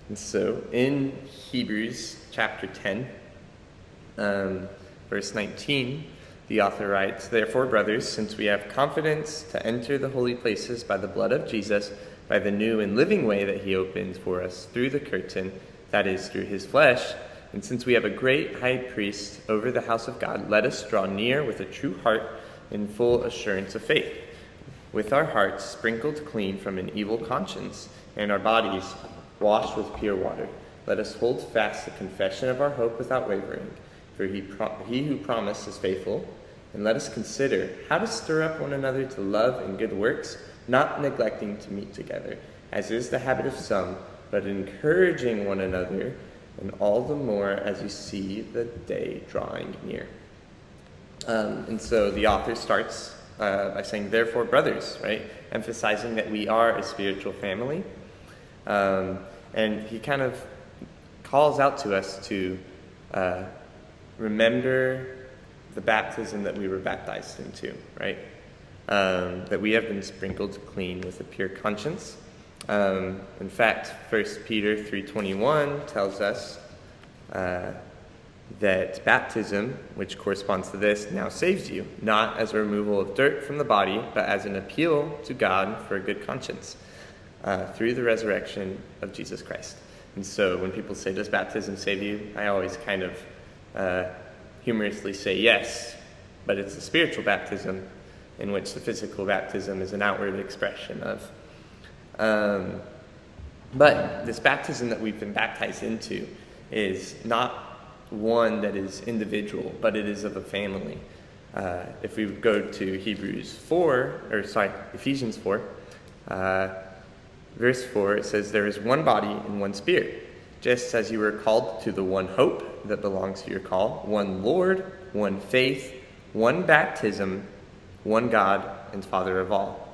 And so in Hebrews chapter 10, verse 19, the author writes, "Therefore, brothers, since we have confidence to enter the holy places by the blood of Jesus, by the new and living way that he opened for us through the curtain, that is, through his flesh, and since we have a great high priest over the house of God, let us draw near with a true heart in full assurance of faith, with our hearts sprinkled clean from an evil conscience, and our bodies washed with pure water. Let us hold fast the confession of our hope without wavering, for he who promised is faithful. And let us consider how to stir up one another to love and good works, not neglecting to meet together, as is the habit of some, but encouraging one another, and all the more as you see the day drawing near." And so the author starts by saying, "Therefore, brothers," right? Emphasizing that we are a spiritual family. And he kind of calls out to us to remember the baptism that we were baptized into, right? That we have been sprinkled clean with a pure conscience. In fact, 1 Peter 3:21 tells us that baptism, which corresponds to this, now saves you, not as a removal of dirt from the body, but as an appeal to God for a good conscience through the resurrection of Jesus Christ. And so when people say, "Does baptism save you?" I always kind of humorously say yes, but it's a spiritual baptism in which the physical baptism is an outward expression of. But this baptism that we've been baptized into is not one that is individual, but it is of a family. If we go to Ephesians 4, verse 4, it says, "There is one body and one spirit, just as you were called to the one hope that belongs to your call, one Lord, one faith, one baptism, one God and Father of all."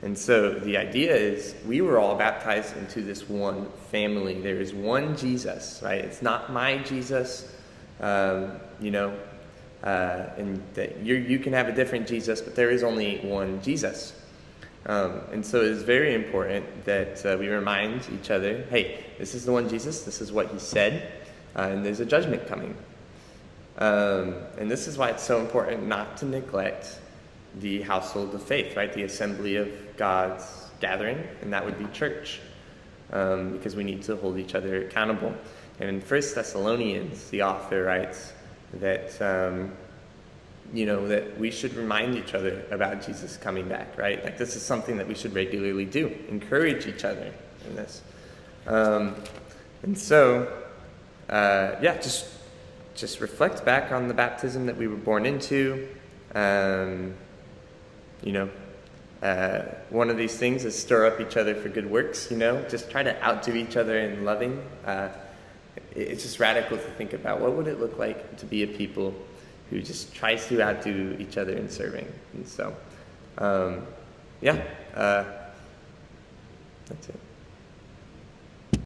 And so the idea is we were all baptized into this one family. There is one Jesus, right? It's not my Jesus, and that you can have a different Jesus, but there is only one Jesus. And so it is very important that we remind each other, hey, this is the one Jesus, this is what he said, and there's a judgment coming. And this is why it's so important not to neglect the household of faith, right? The assembly of God's gathering, and that would be church, because we need to hold each other accountable. And in 1 Thessalonians, the author writes that that we should remind each other about Jesus coming back, right? Like this is something that we should regularly do, encourage each other in this. And so, just reflect back on the baptism that we were born into. One of these things is stir up each other for good works, just try to outdo each other in loving. It's just radical to think about what would it look like to be a people who just tries to outdo each other in serving. And so, that's it.